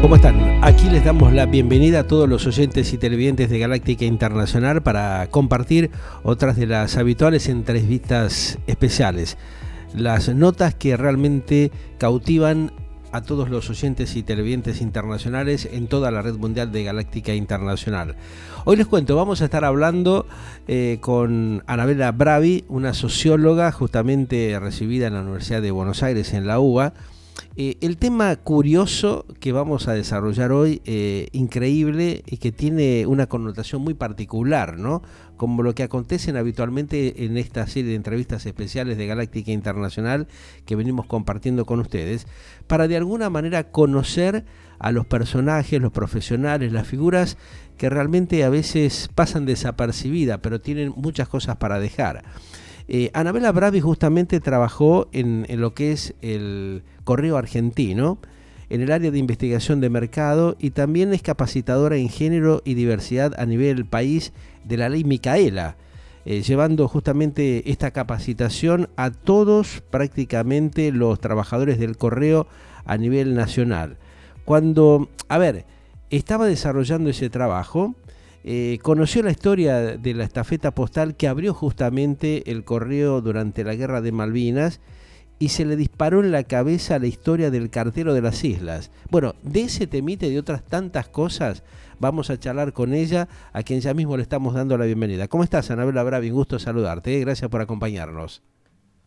¿Cómo están? Aquí les damos la bienvenida a todos los oyentes y televidentes de Galáctica Internacional para compartir otras de las habituales entrevistas especiales. Las notas que realmente cautivan a todos los oyentes y televidentes internacionales en toda la red mundial de Galáctica Internacional. Hoy les cuento, vamos a estar hablando con Anabela Bravi, una socióloga justamente recibida en la Universidad de Buenos Aires, en la UBA. El tema curioso que vamos a desarrollar hoy, increíble y que tiene una connotación muy particular, ¿no? Como lo que acontecen habitualmente en esta serie de entrevistas especiales de Galáctica Internacional que venimos compartiendo con ustedes, para de alguna manera conocer a los personajes, los profesionales, las figuras que realmente a veces pasan desapercibidas, pero tienen muchas cosas para dejar. Anabela Bravi justamente trabajó en lo que es el Correo Argentino, en el área de investigación de mercado, y también es capacitadora en género y diversidad a nivel país de la ley Micaela, llevando justamente esta capacitación a todos prácticamente los trabajadores del correo a nivel nacional. Cuando, estaba desarrollando ese trabajo, conoció la historia de la estafeta postal que abrió justamente el correo durante la Guerra de Malvinas y se le disparó en la cabeza la historia del cartero de las islas. Bueno, de ese temite y de otras tantas cosas vamos a charlar con ella, a quien ya mismo le estamos dando la bienvenida. ¿Cómo estás, Anabela Bravi? Un gusto saludarte. Gracias por acompañarnos.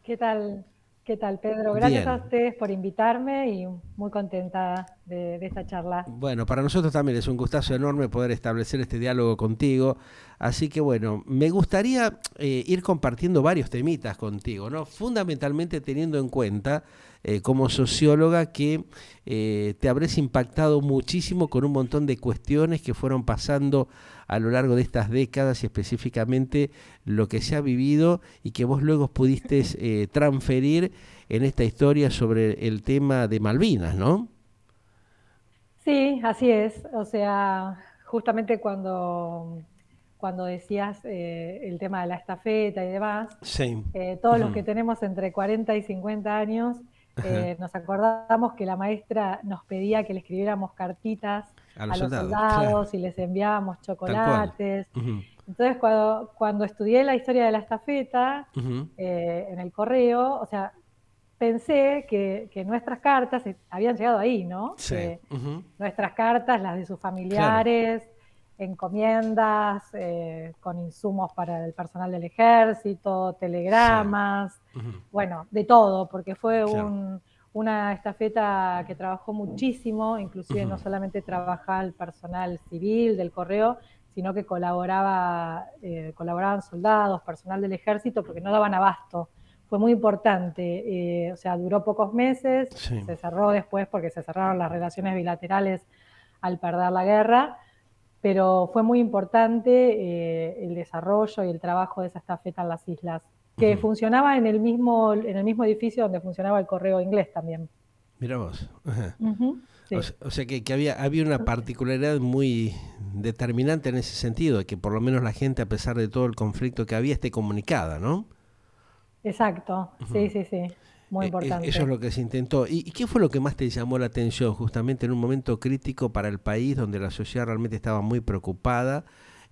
¿Qué tal? ¿Qué tal, Pedro? Gracias a Bien. ustedes por invitarme y muy contenta de esta charla. Bueno, para nosotros también es un gustazo enorme poder establecer este diálogo contigo. Así que bueno, me gustaría ir compartiendo varios temitas contigo, ¿no? Fundamentalmente teniendo en cuenta, como socióloga, que te habrás impactado muchísimo con un montón de cuestiones que fueron pasando a lo largo de estas décadas y específicamente lo que se ha vivido y que vos luego pudiste transferir en esta historia sobre el tema de Malvinas, ¿no? Sí, así es. O sea, justamente cuando decías el tema de la estafeta y demás, Sí. todos los Ujú. que tenemos entre 40 y 50 años, Ajá. nos acordamos que la maestra nos pedía que le escribiéramos cartitas A a los los soldados, claro, soldados y les enviábamos tal cual. chocolates. Ujú, Entonces, cuando estudié la historia de la estafeta ujú. en el correo, o sea, pensé que nuestras cartas habían llegado ahí, ¿no? Sí, Que ujú, nuestras cartas, las de sus claro, familiares, encomiendas con insumos para el personal del ejército, sí, telegramas, ujú, bueno, de todo, porque fue claro, una estafeta que trabajó muchísimo, inclusive ujú, no solamente trabajaba el personal civil del correo, sino que colaboraban soldados, personal del ejército, porque no daban abasto. Fue muy importante, o sea, duró pocos meses, sí, se cerró después porque se cerraron las relaciones bilaterales al perder la guerra, pero fue muy importante el desarrollo y el trabajo de esa estafeta en las islas, que ujú. funcionaba en el mismo edificio donde funcionaba el correo inglés también. Mira vos. Ajá. Sí. O sea que había una particularidad muy determinante en ese sentido, de que por lo menos la gente, a pesar de todo el conflicto que había, esté comunicada, ¿no? Exacto, sí, Ujú. sí, sí, muy Eso es importante. lo que se intentó. ¿Y qué fue lo que más te llamó la atención justamente en un momento crítico para el país, donde la sociedad realmente estaba muy preocupada,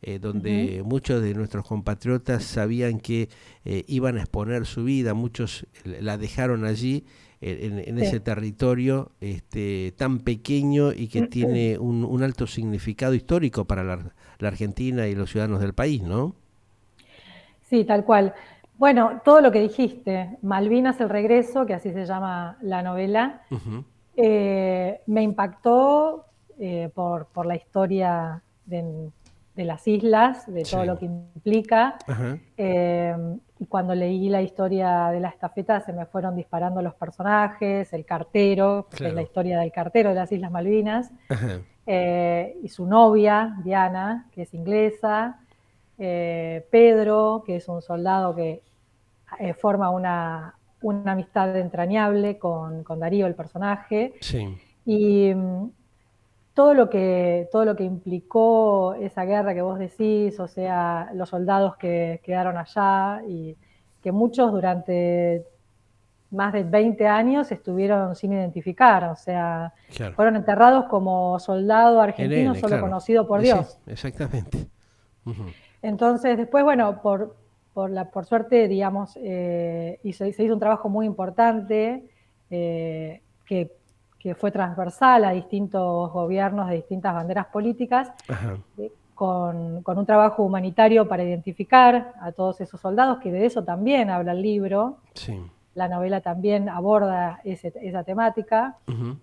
Ujú. donde muchos de nuestros compatriotas sabían que iban a exponer su vida, muchos la dejaron allí, en ese Sí. territorio tan pequeño y que tiene un alto significado histórico para la Argentina y los ciudadanos del país, ¿no? Sí, tal cual. Bueno, todo lo que dijiste, Malvinas el regreso, que así se llama la novela, Ujú. me impactó por la historia de las islas, de todo Sí. lo que implica. Ajá. Eh, y cuando leí la historia de la estafeta se me fueron disparando los personajes, el cartero, porque es la Claro. historia del cartero de las Islas Malvinas, Ajá. y su novia, Diana, que es inglesa, Pedro, que es un soldado que forma una amistad entrañable con Darío, el personaje, Sí. y todo lo que implicó esa guerra que vos decís, o sea, los soldados que quedaron allá y que muchos durante más de 20 años estuvieron sin identificar, o sea, Claro. fueron enterrados como soldado argentino NN, solo claro. conocido por Sí, Dios. exactamente. Ujú. Entonces, después, bueno, por suerte, digamos, se hizo un trabajo muy importante eh, que, que fue transversal a distintos gobiernos de distintas banderas políticas, Ajá. con un trabajo humanitario para identificar a todos esos soldados, que de eso también habla el libro. Sí. La novela también aborda esa temática. Ujú.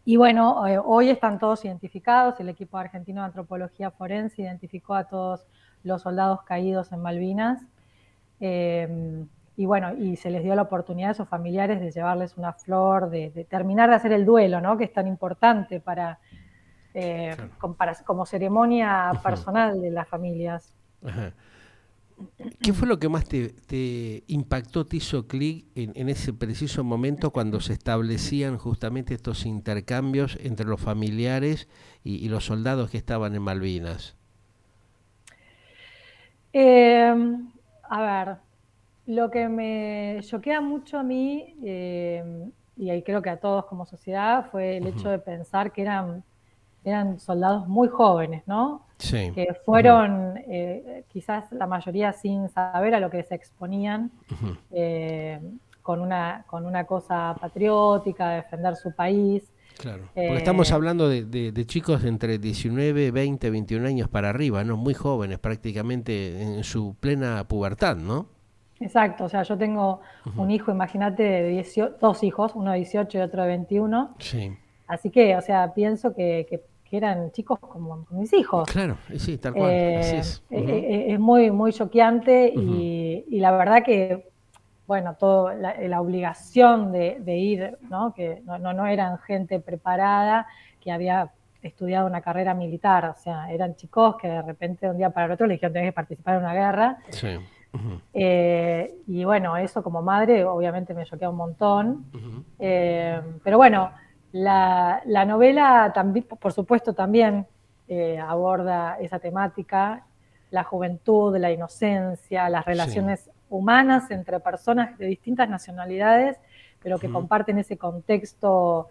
Y bueno, hoy están todos identificados. El equipo argentino de antropología forense identificó a todos los soldados caídos en Malvinas. Eh, y bueno, y se les dio la oportunidad a sus familiares de llevarles una flor, de terminar de hacer el duelo, ¿no? Que es tan importante Claro. como ceremonia Ujú. personal de las familias. Ajá. ¿Qué fue lo que más te impactó, te hizo clic en ese preciso momento cuando se establecían justamente estos intercambios entre los familiares y los soldados que estaban en Malvinas? Eh, a ver, lo que me choquea mucho a mí, y ahí creo que a todos como sociedad, fue el hecho Ujú. de pensar que eran soldados muy jóvenes, ¿no? Sí. Que Ujú. fueron quizás la mayoría sin saber a lo que se exponían, Ujú. eh, con una cosa patriótica, defender su país. Claro. Porque estamos Eh, hablando de chicos de entre 19, 20, 21 años para arriba, ¿no? Muy jóvenes, prácticamente en su plena pubertad, ¿no? exacto, o sea, yo tengo Ujú. un hijo, imagínate, de 18, dos hijos, uno de 18 y otro de 21. Sí. Así que, o sea, pienso que eran chicos como mis hijos. Claro, y sí, tal cual, así es. Ujú. Es muy, muy choqueante Ujú. y la verdad que, bueno, la obligación de ir, ¿no? Que no eran gente preparada, que había estudiado una carrera militar, o sea, eran chicos que de repente de un día para el otro le dijeron tenés que participar en una guerra. Sí. Ujú. Y bueno, eso como madre obviamente me choquea un montón. Ujú. Pero bueno, la novela también, por supuesto, también aborda esa temática, la juventud, la inocencia, las Sí. relaciones humanas entre personas de distintas nacionalidades, pero que Ujú. comparten ese contexto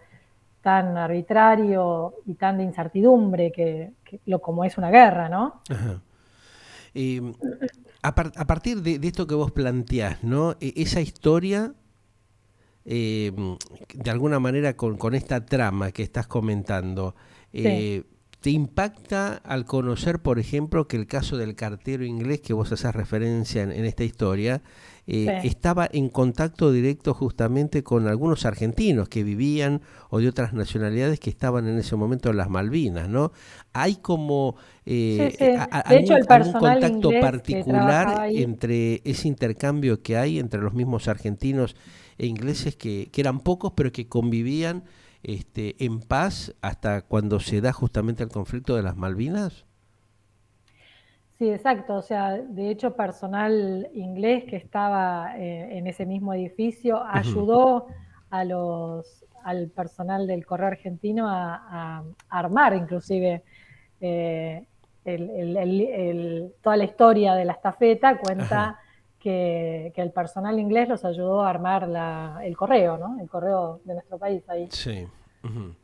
tan arbitrario y tan de incertidumbre como es una guerra, ¿no? Ajá. Eh, a partir de esto que vos planteás, ¿no? Esa historia, eh, de alguna manera con esta trama que estás comentando, Sí, eh, ¿te impacta al conocer, por ejemplo, que el caso del cartero inglés que vos haces referencia en esta historia, sí. estaba en contacto directo justamente con algunos argentinos que vivían o de otras nacionalidades que estaban en ese momento en las Malvinas, ¿no? ¿Hay como Sí, sí. De hecho, algún, el algún personal contacto inglés que trabajaba particular ahí, entre ese intercambio que hay entre los mismos argentinos e ingleses que eran pocos pero que convivían en paz hasta cuando se da justamente el conflicto de las Malvinas? sí, exacto. O sea, de hecho, personal inglés que estaba en ese mismo edificio Ujú. ayudó al personal del Correo Argentino a armar inclusive eh, toda la historia de la estafeta. Ajá, Cuenta que el personal inglés los ayudó a armar el correo, ¿no? El correo de nuestro país ahí. sí. Ujú.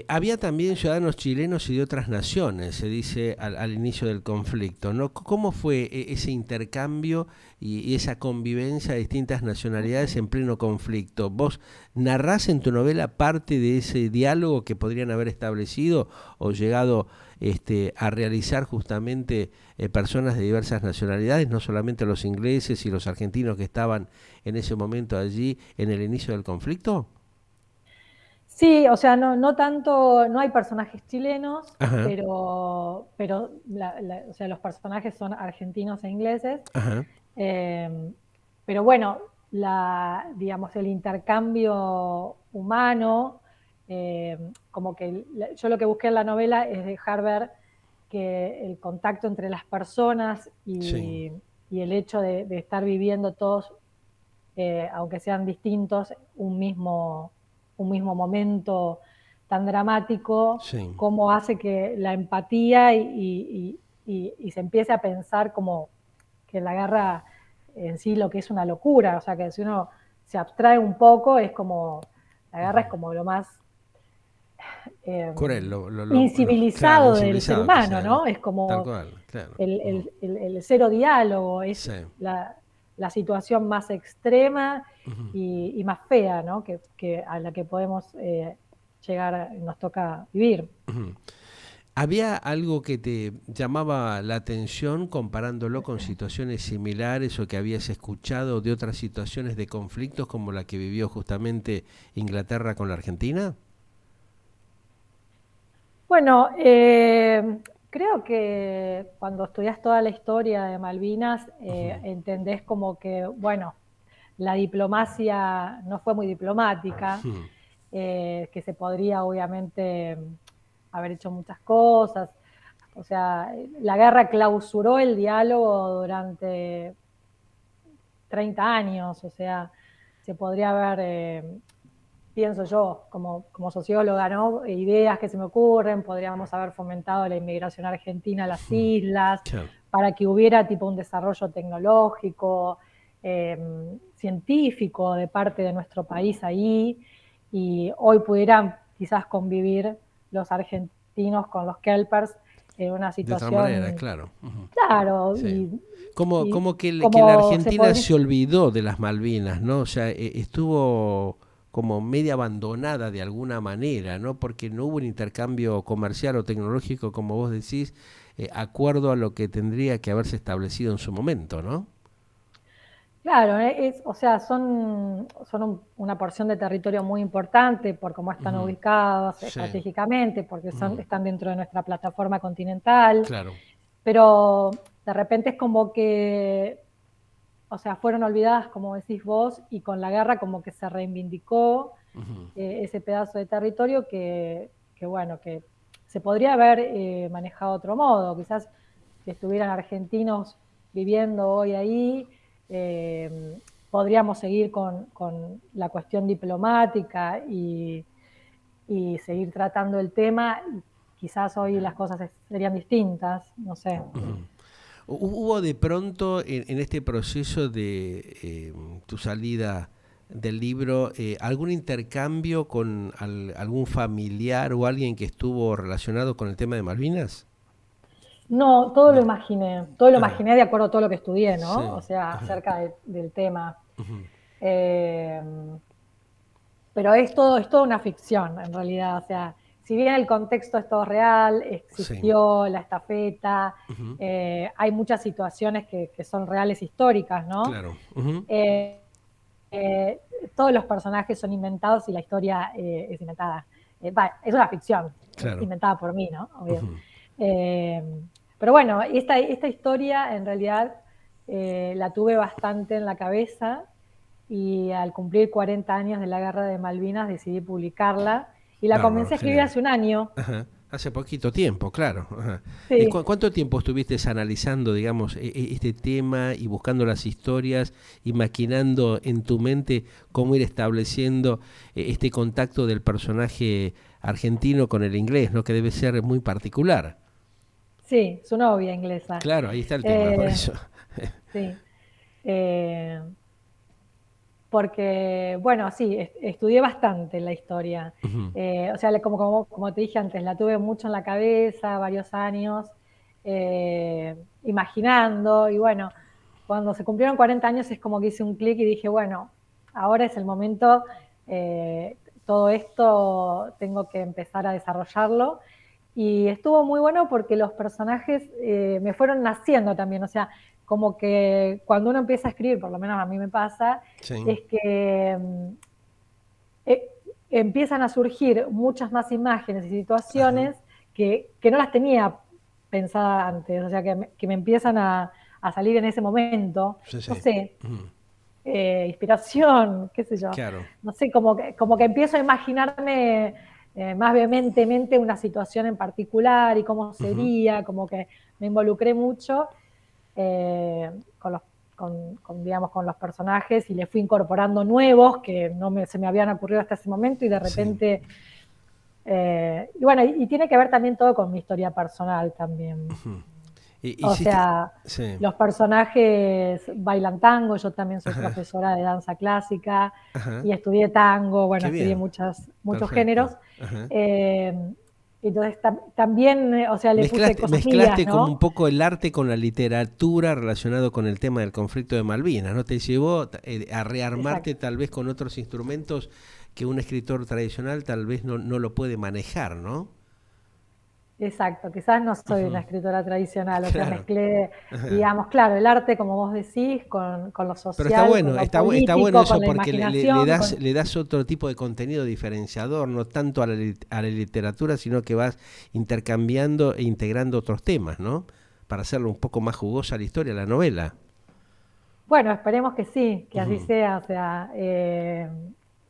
Había también ciudadanos chilenos y de otras naciones, se dice al inicio del conflicto, ¿no? ¿Cómo fue ese intercambio y esa convivencia de distintas nacionalidades en pleno conflicto? ¿Vos narrás en tu novela parte de ese diálogo que podrían haber establecido o llegado a realizar justamente personas de diversas nacionalidades, no solamente los ingleses y los argentinos que estaban en ese momento allí en el inicio del conflicto? Sí, o sea, no tanto, no hay personajes chilenos, Ajá, pero o sea, los personajes son argentinos e ingleses. ajá, Eh, pero bueno, digamos, el intercambio humano, como que yo lo que busqué en la novela es dejar ver que el contacto entre las personas sí. y el hecho de estar viviendo todos, aunque sean distintos, un mismo momento tan dramático, Sí, cómo hace que la empatía y se empiece a pensar como que la guerra en sí lo que es una locura, o sea que si uno se abstrae un poco, es como, la guerra es como lo más Cruel, claro, incivilizado del ser incivilizado humano, quizás, ¿no? Es tal como cual, claro. el cero diálogo, es Sí. la situación más extrema Ujú. y más fea, ¿no? Que a la que podemos llegar, nos toca vivir. Ujú. ¿Había algo que te llamaba la atención comparándolo con situaciones similares o que habías escuchado de otras situaciones de conflictos como la que vivió justamente Inglaterra con la Argentina? Bueno, creo que cuando estudias toda la historia de Malvinas, Ujú. entendés como que, bueno, la diplomacia no fue muy diplomática, Ujú. que se podría obviamente haber hecho muchas cosas. O sea, la guerra clausuró el diálogo durante 30 años, o sea, se podría haber, pienso yo, como socióloga, ¿no? Ideas que se me ocurren, podríamos haber fomentado la inmigración argentina a las islas, Claro. para que hubiera tipo un desarrollo tecnológico, científico de parte de nuestro país ahí, y hoy pudieran quizás convivir los argentinos con los kelpers en una De otra manera, situación, claro. Ujú. claro, Sí. y Como que la como se Argentina podría. se olvidó de las Malvinas, ¿no? O sea, estuvo como media abandonada de alguna manera, ¿no? Porque no hubo un intercambio comercial o tecnológico, como vos decís, acuerdo a lo que tendría que haberse establecido en su momento, ¿no? Claro, o sea, son una porción de territorio muy importante por cómo están Ujú. ubicados Sí. estratégicamente, porque Ujú. están dentro de nuestra plataforma continental, Claro. pero de repente es como que, o sea, fueron olvidadas, como decís vos, y con la guerra como que se reivindicó Ujú. ese pedazo de territorio bueno, que se podría haber manejado de otro modo, quizás si estuvieran argentinos viviendo hoy ahí, eh, podríamos seguir con la cuestión diplomática y seguir tratando el tema, y quizás hoy las cosas serían distintas, no sé. Ujú. ¿Hubo de pronto en este proceso de tu salida del libro algún intercambio con algún familiar o alguien que estuvo relacionado con el tema de Malvinas? No, No. todo lo Ajá. imaginé de acuerdo a todo lo que estudié, ¿no? Sí. O sea, Ajá. acerca del tema. Ujú. Eh, pero es toda una ficción, en realidad. O sea, si bien el contexto es todo real, Sí. existió la estafeta, Ujú. hay muchas situaciones que son reales históricas, ¿no? Claro. Ujú. Eh, eh, todos los personajes son inventados y la historia es inventada. Es una ficción, Claro. inventada por mí, ¿no? Obvio. Ujú. Eh, pero bueno, esta historia en realidad la tuve bastante en la cabeza y al cumplir 40 años de la Guerra de Malvinas decidí publicarla y la Bárbaro, comencé a escribir genial. hace un año. Ajá. Hace poquito tiempo, claro. Ajá. Sí, ¿Cuánto tiempo estuviste analizando, digamos, este tema y buscando las historias y maquinando en tu mente cómo ir estableciendo este contacto del personaje argentino con el inglés, ¿no? Que debe ser muy particular. sí, su novia inglesa. Claro, ahí está el tema, por Eh, eso. sí. Eh, Porque, bueno, sí, estudié bastante la historia. Ujú. O sea, como te dije antes, la tuve mucho en la cabeza, varios años, imaginando, y bueno, cuando se cumplieron 40 años es como que hice un clic y dije, bueno, ahora es el momento, todo esto tengo que empezar a desarrollarlo. Y estuvo muy bueno porque los personajes me fueron naciendo también, o sea, como que cuando uno empieza a escribir, por lo menos a mí me pasa, Sí. es que eh, empiezan a surgir muchas más imágenes y Ajá. situaciones que no las tenía pensadas antes, o sea, que me empiezan a salir en ese momento, Sí, no sí. sé, Ujú. inspiración, qué sé yo, Claro. no sé, como que empiezo a imaginarme más vehementemente una situación en particular y cómo Ujú. sería, como que me involucré mucho con digamos, con los personajes y le fui incorporando nuevos que se me habían ocurrido hasta ese momento y de Sí. repente, y bueno, y tiene que ver también todo con mi historia personal también. Ujú. O sea, sí. los personajes bailan tango, yo también soy profesora de danza clásica y estudié tango, bueno, Qué estudié bien. muchos Perfecto. géneros. Entonces también, o sea, le puse cosas mías, Mezclaste como ¿no? un poco el arte con la literatura relacionado con el tema del conflicto de Malvinas, ¿no? Te llevó a rearmarte Exacto. tal vez con otros instrumentos que un escritor tradicional tal vez no lo puede manejar, ¿no? Exacto, quizás no soy una Ujú. escritora tradicional, o sea, Claro. mezclé, Ajá. digamos, claro, el arte, como vos decís, con lo Pero está social, con bueno, lo está bueno político, con eso la porque imaginación, le das otro tipo de contenido diferenciador, no tanto a a la literatura, sino que vas intercambiando e integrando otros temas, ¿no? Para hacerlo un poco más jugosa la historia, la novela. Bueno, esperemos que sí, que así Ujú. sea, o sea,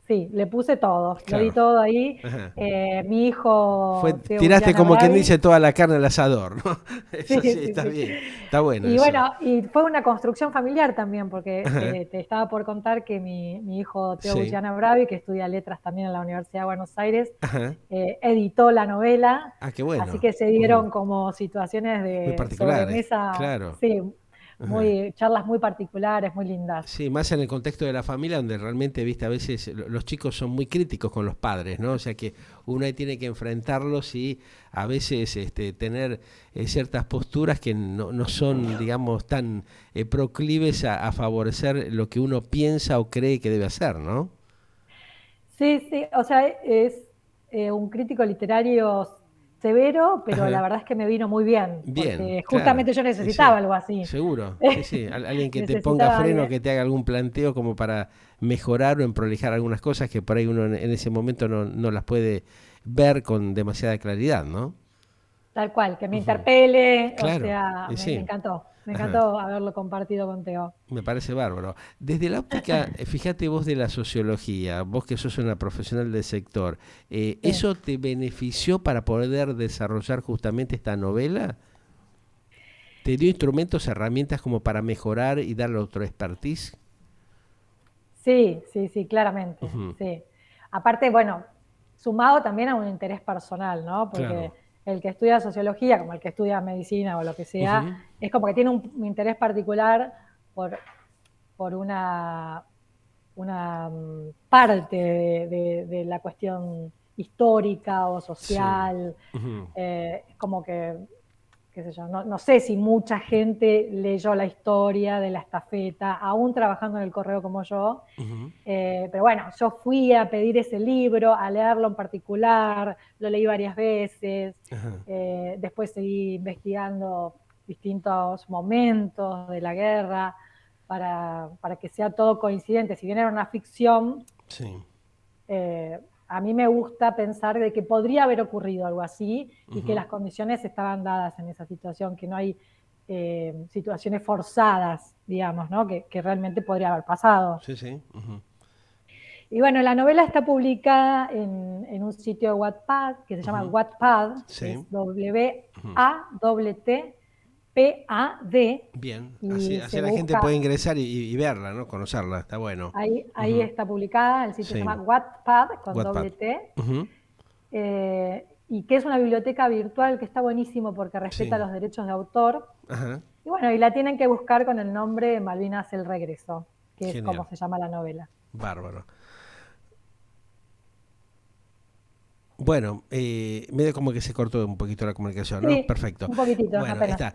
sí, le puse todo, le di Claro. todo ahí. Ajá. Mi hijo Teo Tiraste Buchiana como quien Bravi. dice toda la carne al asador, ¿no? Sí, Eso sí, sí, está sí. bien, está bueno Y eso. bueno, y fue una construcción familiar también, porque Ajá. te estaba por contar que mi hijo Teo Sí. Buchiana Bravi, que estudia letras también en la Universidad de Buenos Aires, Ajá. editó la novela, Ah, qué así bueno. que se Ujú. dieron como situaciones Muy de particulares, sobremesa, claro. sí, Ajá. charlas muy particulares, muy lindas. Sí, más en el contexto de la familia, donde realmente, viste, a veces los chicos son muy críticos con los padres, ¿no? O sea que uno ahí tiene que enfrentarlos y a veces tener ciertas posturas que no son, digamos, tan proclives a favorecer lo que uno piensa o cree que debe hacer, ¿no? Sí, sí, o sea, es un crítico literario severo, pero la Ajá. verdad es que me vino muy bien, Bien, porque claro. justamente yo Y sí, necesitaba algo así. seguro. Sí, sí. Alguien que te ponga Necesitaba freno, alguien, que te haga algún planteo como para mejorar o emprolijar algunas cosas que por ahí uno en ese momento no las puede ver con demasiada claridad, ¿no? tal cual, que me Ujú. interpele, o Claro, sea, y me sí. me Ajá. encantó haberlo compartido con Teo. Me parece bárbaro. Desde la óptica, fíjate vos de la sociología, vos que sos una profesional del sector, Sí. ¿eso te benefició para poder desarrollar justamente esta novela? ¿Te dio instrumentos, herramientas como para mejorar y darle otro expertise? Sí, sí, sí, claramente, Ujú. sí. Aparte, bueno, sumado también a un interés personal, ¿no? Porque Claro. el que estudia sociología, como el que estudia medicina o lo que sea, Ujú. es como que tiene un interés particular por, por una parte de la cuestión histórica o Sí. social. Ujú. Es como que qué sé yo, no sé si mucha gente leyó la historia de la estafeta, aún trabajando en el correo como yo, Ujú. pero bueno, yo fui a pedir ese libro, a leerlo en particular, lo leí varias veces, Ajá. después seguí investigando distintos momentos de la guerra para que sea todo coincidente. Si bien era una ficción, Sí. eh, a mí me gusta pensar de que podría haber ocurrido algo así y que Ujú. las condiciones estaban dadas en esa situación, que no hay situaciones forzadas, digamos, ¿no? Que realmente podría haber pasado. Sí, sí. Ujú. Y bueno, la novela está publicada en un sitio de Wattpad que se llama Ujú. Wattpad, que Sí. es Ujú. WATTPAD, Bien. Así, y así se la gente puede busca, ingresar y verla, ¿no? Conocerla. Está bueno. ahí Ujú. está publicada, el sitio se Sí. llama Wattpad con Wattpad. doble T, Ujú. y que es una biblioteca virtual que está buenísimo porque respeta Sí. los derechos de autor. Ajá. Y bueno, y la tienen que buscar con el nombre Malvinas el Regreso, que es como Genial. se llama la novela. Bárbaro. Bueno, medio como que se cortó un poquito la comunicación, ¿no? Sí, Perfecto. un poquitito, Bueno, apenas. está.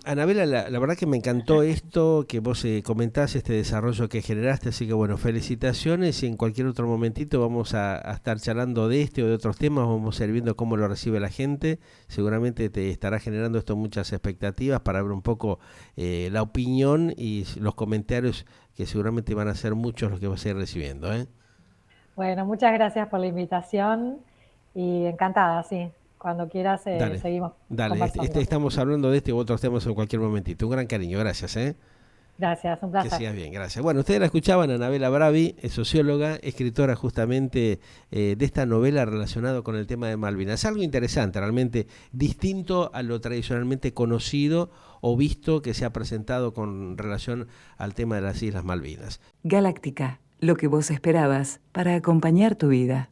Anabela, la verdad que me encantó esto que vos comentás, este desarrollo que generaste, así que bueno, felicitaciones y en cualquier otro momentito vamos a estar charlando de este o de otros temas, vamos a ir viendo cómo lo recibe la gente, seguramente te estará generando esto muchas expectativas para ver un poco la opinión y los comentarios que seguramente van a ser muchos los que vas a ir recibiendo, ¿eh? Bueno, muchas gracias por la invitación y encantada, sí. Cuando quieras, Dale, seguimos dale, conversando. estamos hablando de este u otros temas en cualquier momentito. Un gran cariño, gracias, ¿eh? Gracias, un Que placer. sigas bien, gracias. Bueno, ustedes la escuchaban, Anabela Bravi, es socióloga, escritora justamente de esta novela relacionada con el tema de Malvinas. Algo interesante, realmente distinto a lo tradicionalmente conocido o visto que se ha presentado con relación al tema de las Islas Malvinas. Galáctica, lo que vos esperabas para acompañar tu vida.